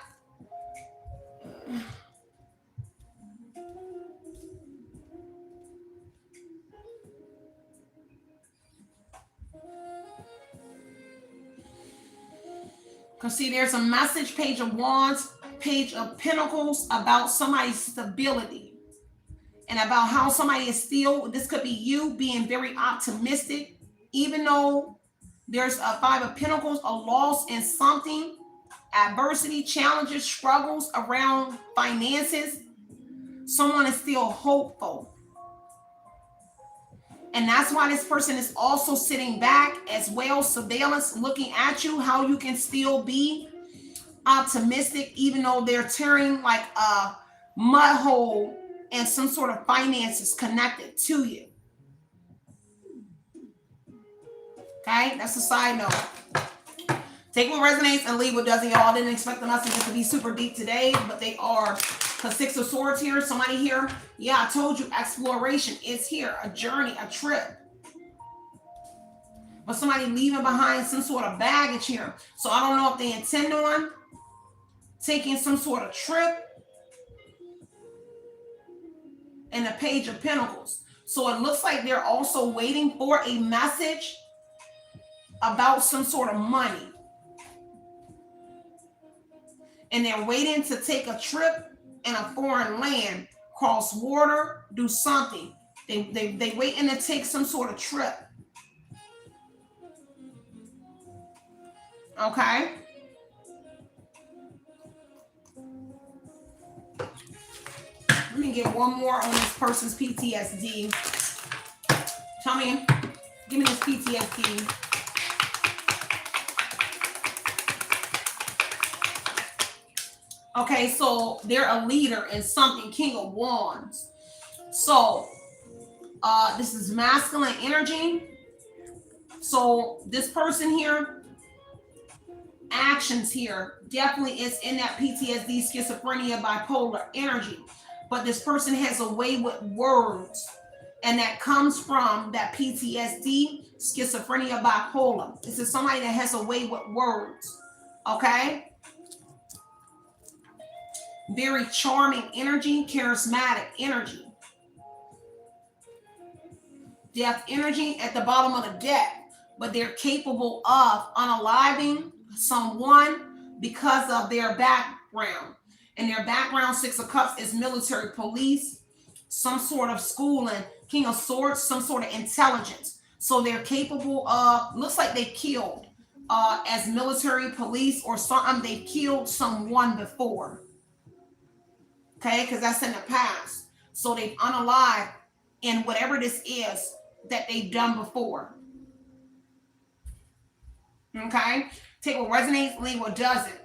Because see, there's a message, Page of Wands, Page of Pentacles, about somebody's stability and about how somebody is still, this could be you being very optimistic, even though there's a Five of Pentacles, a loss in something, adversity, challenges, struggles around finances. Someone is still hopeful. And that's why this person is also sitting back as well, surveillance, looking at you, how you can still be optimistic, even though they're tearing like a mud hole and some sort of finances connected to you. Okay, that's a side note. Take what resonates and leave what doesn't, y'all. I didn't expect the messages to be super deep today, but they are. The Six of Swords here, somebody here. Yeah, I told you, exploration is here, a journey, a trip. But somebody leaving behind some sort of baggage here. So I don't know if they intend on taking some sort of trip. And the Page of Pentacles. So it looks like they're also waiting for a message about some sort of money. And they're waiting to take a trip in a foreign land, cross water, do something. They waiting to take some sort of trip. Okay. Let me get one more on this person's PTSD. Tell me, give me this PTSD. Okay, so they're a leader in something, King of Wands. So this is masculine energy. So this person here, actions here, definitely is in that PTSD, schizophrenia, bipolar energy. But this person has a way with words. And that comes from that PTSD, schizophrenia, bipolar. This is somebody that has a way with words. Okay? Very charming energy, charismatic energy. Death energy at the bottom of the deck. But they're capable of unaliving someone because of their background. And their background, Six of Cups, is military, police, some sort of schooling, King of Swords, some sort of intelligence. So they're capable of, looks like they killed as military, police, or something. They killed someone before. Okay, because that's in the past. So they've unalived in whatever this is that they've done before. Okay, take what resonates, leave what doesn't.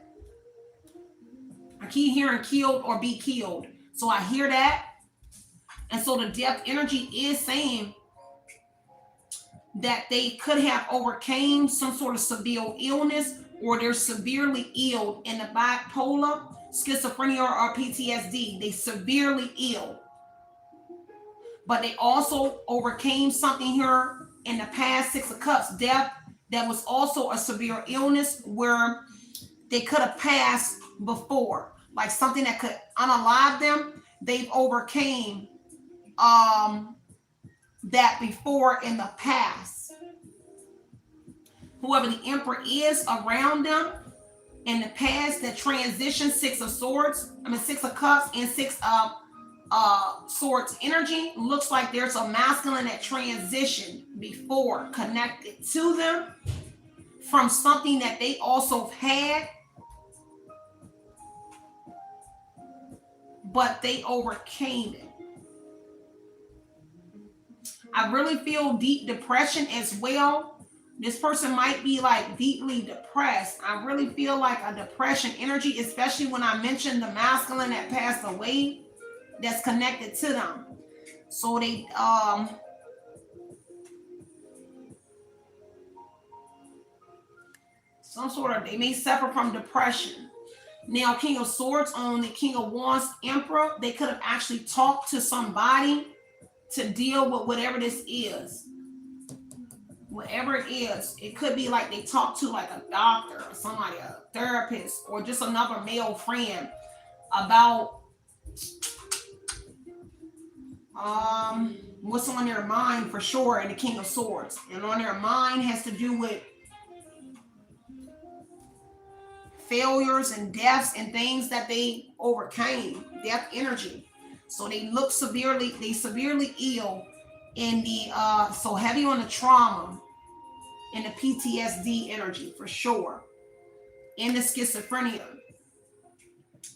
I keep hearing killed or be killed. So I hear that. And so the death energy is saying that they could have overcame some sort of severe illness, or they're severely ill in the bipolar, schizophrenia, or PTSD. They severely ill. But they also overcame something here in the past, Six of Cups, death, that was also a severe illness where they could have passed before, like something that could unalive them. They've overcame that before in the past. Whoever the Emperor is around them in the past, that transition, Six of Swords, Six of Cups and Six of Swords energy, looks like there's a masculine that transitioned before connected to them from something that they also had, but they overcame it. I really feel deep depression as well. This person might be like deeply depressed. I really feel like a depression energy, especially when I mentioned the masculine that passed away, that's connected to them. So they they may suffer from depression. Now, King of Swords on the King of Wands Emperor, they could have actually talked to somebody to deal with whatever this is. Whatever it is, it could be like they talk to like a doctor or somebody, a therapist, or just another male friend about What's on their mind for sure, and the King of Swords. And on their mind has to do with failures and deaths and things that they overcame, death energy. So they look severely ill in the so heavy on the trauma and the PTSD energy for sure. And the schizophrenia.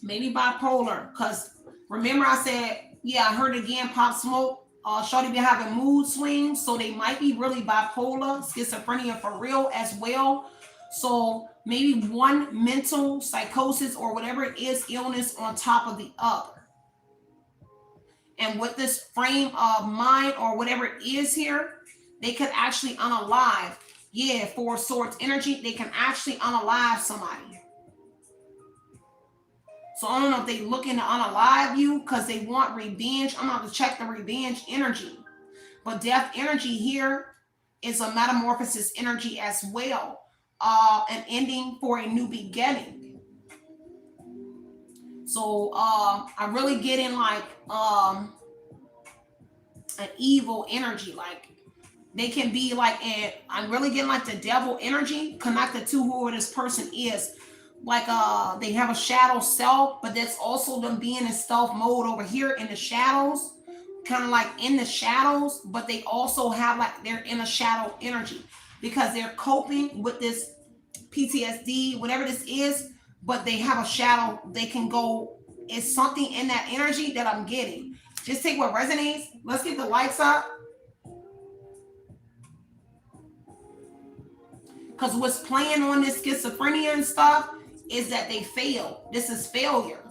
Maybe bipolar, because remember I said, yeah, I heard it again, Pop Smoke. Shorty be having mood swings, so they might be really bipolar, schizophrenia for real as well. So maybe one mental psychosis or whatever it is, illness on top of the other. And with this frame of mind or whatever it is here, they could actually unalive. Yeah, Four Swords energy, they can actually unalive somebody. So I don't know if they looking to unalive you because they want revenge. I'm going to check the revenge energy. But death energy here is a metamorphosis energy as well. An ending for a new beginning. So I'm really getting like an evil energy. Like they can be like, I'm really getting like the devil energy connected to whoever this person is. Like they have a shadow self, but that's also them being in stealth mode over here in the shadows, kind of like in the shadows, but they also have like they're in a shadow energy because they're coping with this PTSD, whatever this is, but they have a shadow. They can go, it's something in that energy that I'm getting. Just take what resonates. Let's get the lights up. Because what's playing on this schizophrenia and stuff is that they fail. This is failure.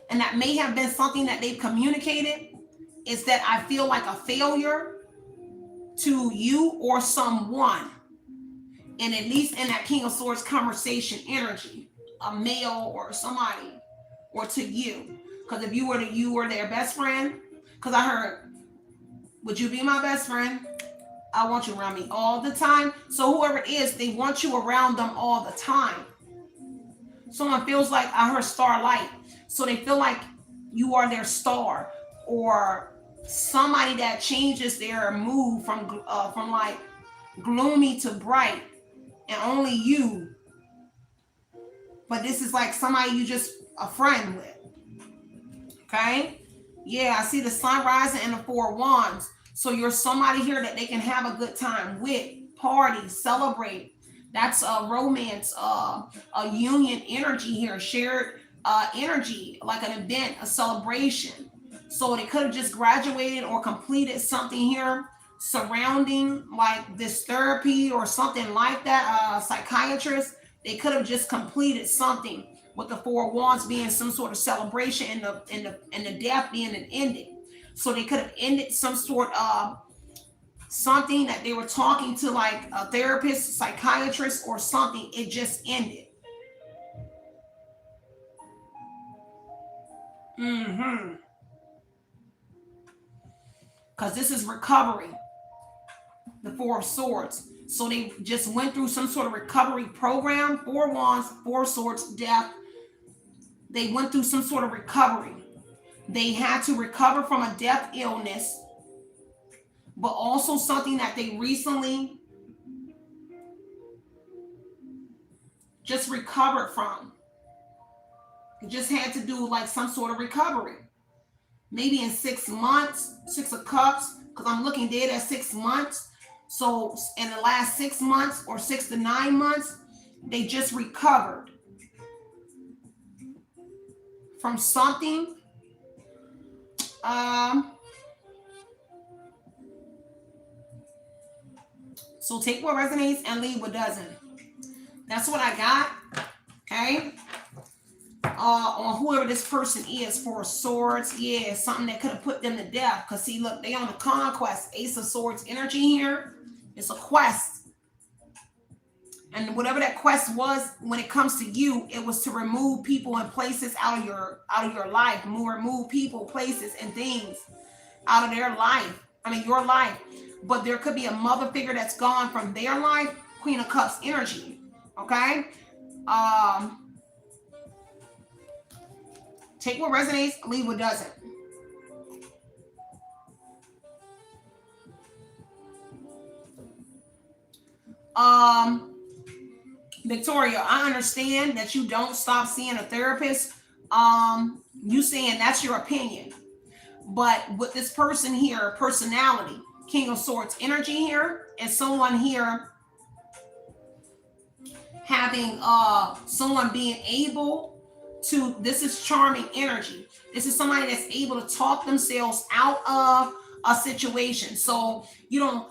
And that may have been something that they've communicated, is that I feel like a failure to you or someone. And at least in that King of Swords conversation energy, a male or somebody, or to you. Because if you were their best friend, because I heard, would you be my best friend? I want you around me all the time. So whoever it is, they want you around them all the time. Someone feels like, I heard starlight. So they feel like you are their star, or somebody that changes their mood from like gloomy to bright, and only you. But this is like somebody you just a friend with. Okay? Yeah, I see the sun rising and the Four Wands. So you're somebody here that they can have a good time with, party, celebrate. That's a romance, a union energy here, shared energy, like an event, a celebration. So they could have just graduated or completed something here surrounding like this therapy or something like that, psychiatrist. They could have just completed something with the Four Wands being some sort of celebration and the death being an ending. So they could have ended some sort of something that they were talking to like a therapist, psychiatrist, or something. It just ended. Because this is recovery. The Four of Swords. So they just went through some sort of recovery program. Four Wands, Four Swords, death. They went through some sort of recovery. They had to recover from a death illness, but also something that they recently just recovered from. It just had to do like some sort of recovery. Maybe in 6 months, 6 of Cups, because I'm looking dead at 6 months. So in the last 6 months or 6 to 9 months, they just recovered from something. So take what resonates and leave what doesn't. That's what I got. Okay. On whoever this person is, Four Swords. Yeah, something that could have put them to death. Because see, look, they on the conquest. Ace of Swords energy here. It's a quest. And whatever that quest was, when it comes to you, it was to remove people and places out of your life. Remove people, places, and things out of their life. I mean, your life. But there could be a mother figure that's gone from their life. Queen of Cups energy. Okay? Take what resonates, leave what doesn't. Victoria, I understand that you don't stop seeing a therapist. You saying that's your opinion. But with this person here, personality, King of Swords energy here, and someone here having someone being able to, this is charming energy. This is somebody that's able to talk themselves out of a situation. So you don't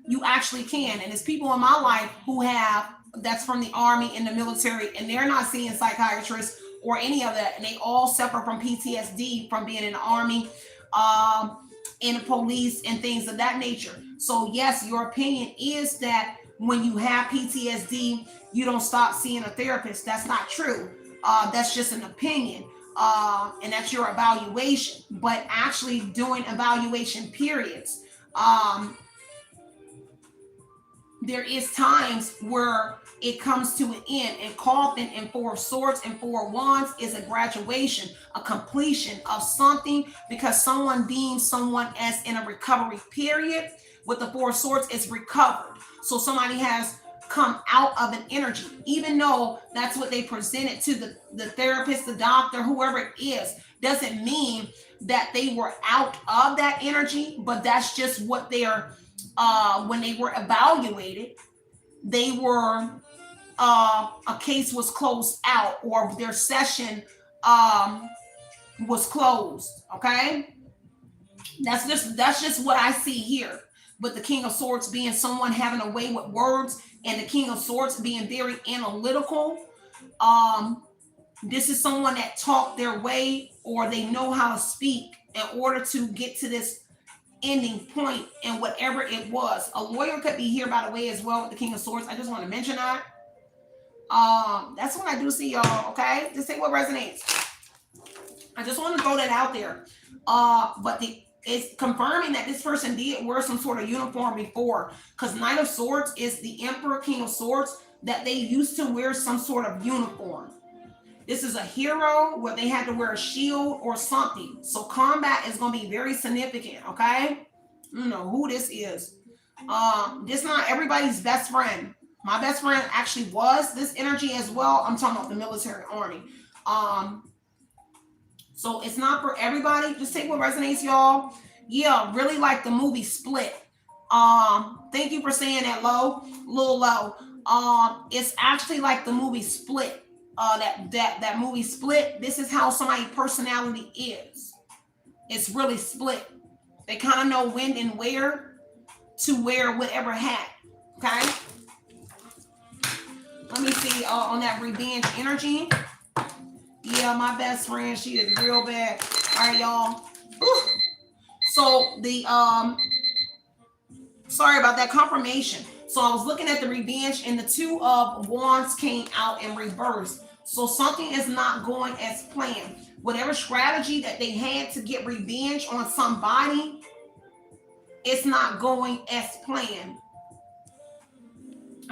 you actually can. And there's people in my life who have, that's from the army and the military, and they're not seeing psychiatrists or any of that, and they all suffer from PTSD from being in the army, in the police, and things of that nature. So yes, your opinion is that when you have PTSD, you don't stop seeing a therapist. That's not true. That's just an opinion, and that's your evaluation. But actually doing evaluation periods, there is times where it comes to an end. And Coffin and Four of Swords and Four of Wands is a graduation, a completion of something, because someone deems someone as in a recovery period. With the Four of Swords, it's recovered. So somebody has come out of an energy, even though that's what they presented to the therapist, the doctor, whoever it is, doesn't mean that they were out of that energy, but that's just what they're, when they were evaluated, they were, a case was closed out, or their session was closed. Okay, that's just what I see here. With the King of Swords being someone having a way with words, and the King of Swords being very analytical. This is someone that talked their way, or they know how to speak in order to get to this ending point, and whatever it was. A lawyer could be here, by the way, as well, with the King of Swords. I just want to mention that. That's what I do see, y'all. Okay, just take what resonates. I just want to throw that out there. But it's confirming that this person did wear some sort of uniform before, because Knight of Swords is the Emperor, King of Swords, that they used to wear some sort of uniform. This is a hero where they had to wear a shield or something. So combat is going to be very significant. Okay, you know who this is. This not everybody's best friend. My best friend actually was this energy as well. I'm talking about the military army. So it's not for everybody. Just take what resonates, y'all. Yeah, really like the movie Split. Thank you for saying that, Lil Low. It's actually like the movie Split. That movie Split. This is how somebody's personality is. It's really split. They kind of know when and where to wear whatever hat. Okay. Let me see on that revenge energy. Yeah, my best friend, she is real bad. All right, y'all. Ooh. So the sorry about that confirmation. So I was looking at the revenge, and the Two of Wands came out in reverse. So something is not going as planned. Whatever strategy that they had to get revenge on somebody, it's not going as planned.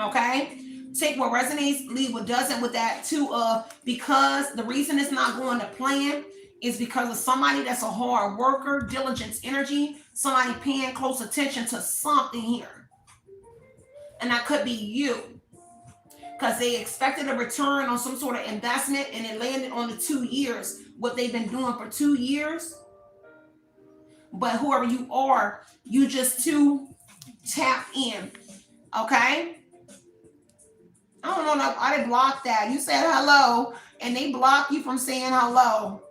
Okay. Take what resonates, leave what doesn't with that too. Because the reason it's not going to plan is because of somebody that's a hard worker, diligence energy, somebody paying close attention to something here. And that could be you, because they expected a return on some sort of investment, and it landed on the 2 years, what they've been doing for 2 years. But whoever you are, you just too tapped in. Okay. I don't know if I blocked that. You said hello, and they block you from saying hello.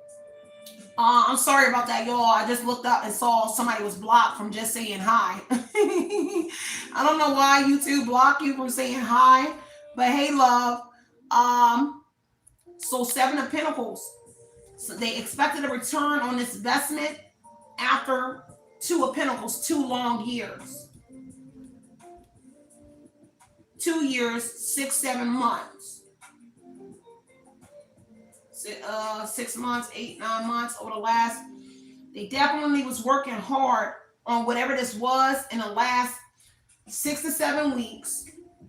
I'm sorry about that, y'all. I just looked up and saw somebody was blocked from just saying hi. I don't know why YouTube blocked you from saying hi, but hey, love. So 7 of Pentacles. So they expected a return on this investment after 2 of Pentacles, 2 long years. 2 years, 6, 7 months. 6 months, 8, 9 months over the last. They definitely was working hard on whatever this was in the last 6 to 7 weeks.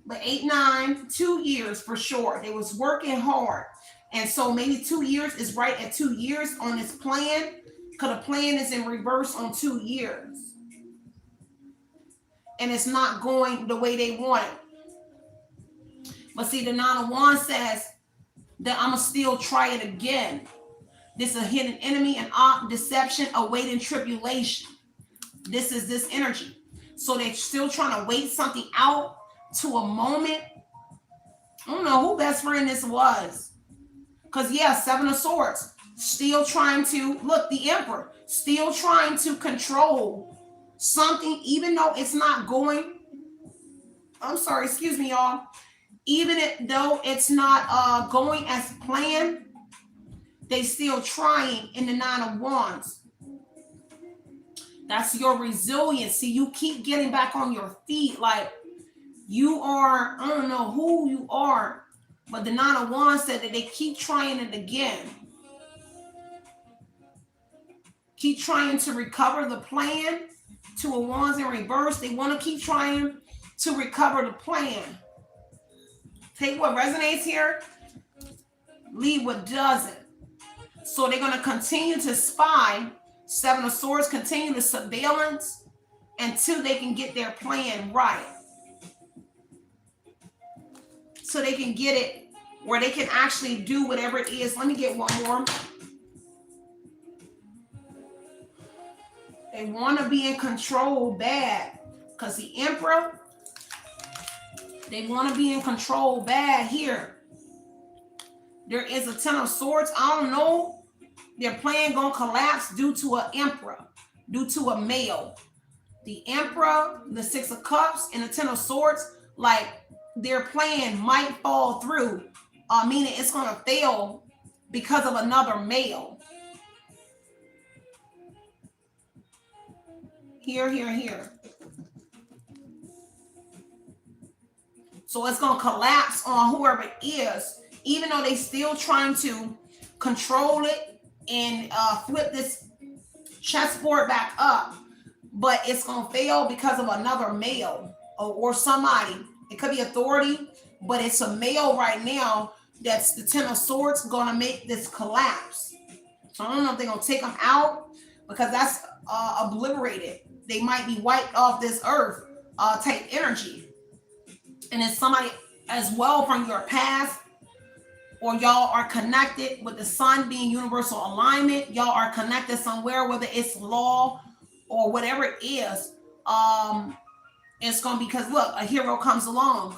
But 8, 9, 2 years for sure. They was working hard. And so maybe 2 years is right at 2 years on this plan, because the plan is in reverse on 2 years. And it's not going the way they want it. But see, the Nine of Wands says that I'm going to still try it again. This is a hidden enemy, an deception, awaiting tribulation. This is this energy. So they're still trying to wait something out to a moment. I don't know who best friend this was. Because, yeah, Seven of Swords. Still trying to, look, the Emperor. Still trying to control something, even though it's not going. I'm sorry, excuse me, y'all. Even though it's not going as planned, they still trying in the Nine of Wands. That's your resiliency. You keep getting back on your feet. Like you are, I don't know who you are, but the Nine of Wands said that they keep trying it again. Keep trying to recover the plan. Two of Wands in reverse. They want to keep trying to recover the plan. Take what resonates here, leave what doesn't. So they're going to continue to spy. Seven of Swords, continue the surveillance until they can get their plan right. So they can get it where they can actually do whatever it is. Let me get one more. They want to be in control bad because the Emperor, they want to be in control bad here. There is a Ten of Swords. I don't know. Their plan gonna collapse due to an Emperor, due to a male. The Emperor, the Six of Cups, and the Ten of Swords, like their plan might fall through, meaning it's gonna fail because of another male. Here. So it's gonna collapse on whoever it is, even though they still trying to control it and flip this chessboard back up, but it's gonna fail because of another male or somebody. It could be authority, but it's a male right now. That's the Ten of Swords gonna make this collapse. So I don't know if they're gonna take them out because that's obliterated. They might be wiped off this earth type energy. And it's somebody as well from your past, or y'all are connected with the sun being universal alignment. Y'all are connected somewhere, whether it's law or whatever it is. It's going to be because, look, a hero comes along.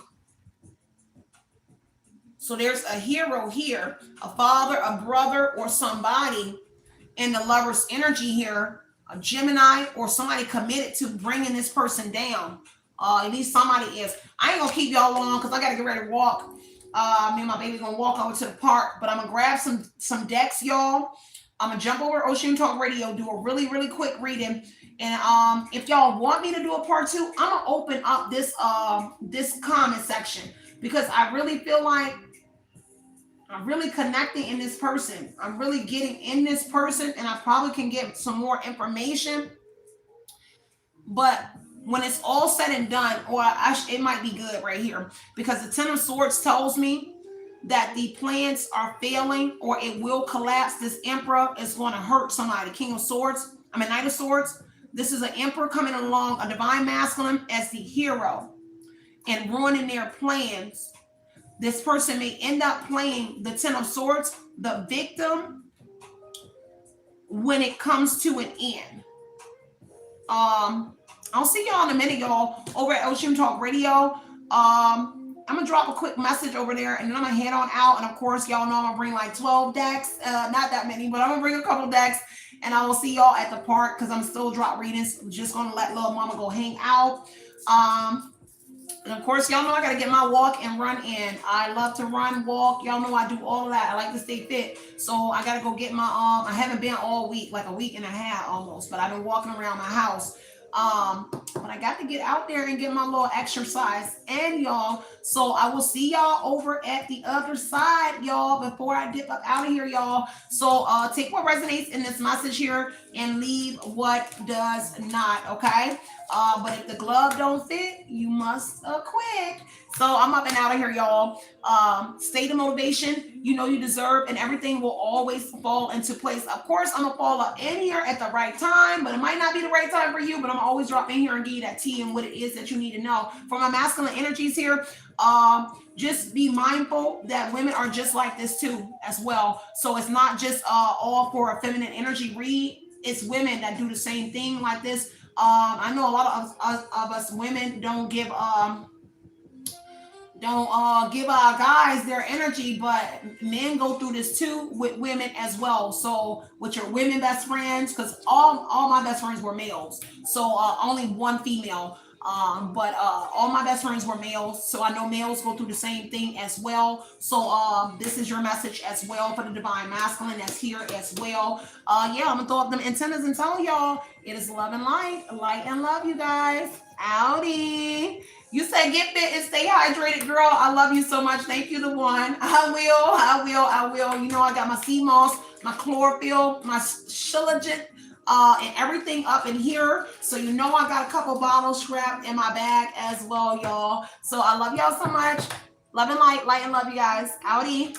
So there's a hero here, a father, a brother, or somebody in the lover's energy here, a Gemini or somebody committed to bringing this person down. At least somebody is. I ain't going to keep y'all long because I got to get ready to walk. Me and my baby's gonna walk over to the park, but I'm gonna grab some decks, y'all. I'm gonna jump over Oshun Talk Radio, do a really quick reading, and if y'all want me to do a part 2, I'm gonna open up this this comment section because I really feel like I'm really connecting in this person. I'm really getting in this person, and I probably can get some more information, but when it's all said and done, or it might be good right here, because the Ten of Swords tells me that the plans are failing or it will collapse. This Emperor is going to hurt somebody. King of Swords, Knight of Swords. This is an Emperor coming along, a divine masculine as the hero and ruining their plans. This person may end up playing the Ten of Swords, the victim, when it comes to an end. I'll see y'all in a minute, y'all, over at Oshun Talk Radio. I'm going to drop a quick message over there, and then I'm going to head on out. And, of course, y'all know I'm going to bring like 12 decks. Not that many, but I'm going to bring a couple decks. And I will see y'all at the park because I'm still drop readings. Just going to let little mama go hang out. And, of course, y'all know I got to get my walk and run in. I love to run, walk. Y'all know I do all of that. I like to stay fit. So I got to go get my, I haven't been all week, like a week and a half almost. But I've been walking around my house. but I got to get out there and get my little exercise. And y'all, so I will see y'all over at the other side, y'all, before I dip up out of here, y'all. So take what resonates in this message here and leave what does not, okay? But if the glove don't fit, you must quit. So I'm up and out of here, y'all. Stay the motivation you know you deserve, and everything will always fall into place. Of course, I'm gonna fall up in here at the right time, but it might not be the right time for you. But I'm always dropping in here and give you that tea and what it is that you need to know. For my masculine energies here, just be mindful that women are just like this too, as well. So it's not just all for a feminine energy read. It's women that do the same thing like this. I know a lot of us women don't give our guys their energy, but men go through this too with women as well. So with your women best friends, because all my best friends were males, so only one female. But all my best friends were males, so I know males go through the same thing as well. So this is your message as well for the divine masculine that's here as well. Yeah, I'm gonna throw up them antennas and tell y'all it is love and light and love, you guys. Howdy. You say get fit and stay hydrated, girl. I love you so much. Thank you, the one. I will. You know, I got my sea moss, my chlorophyll, my shilajit, and everything up in here. So you know I got a couple bottles strapped in my bag as well, y'all. So I love y'all so much. Love and light and love you guys. Howdy.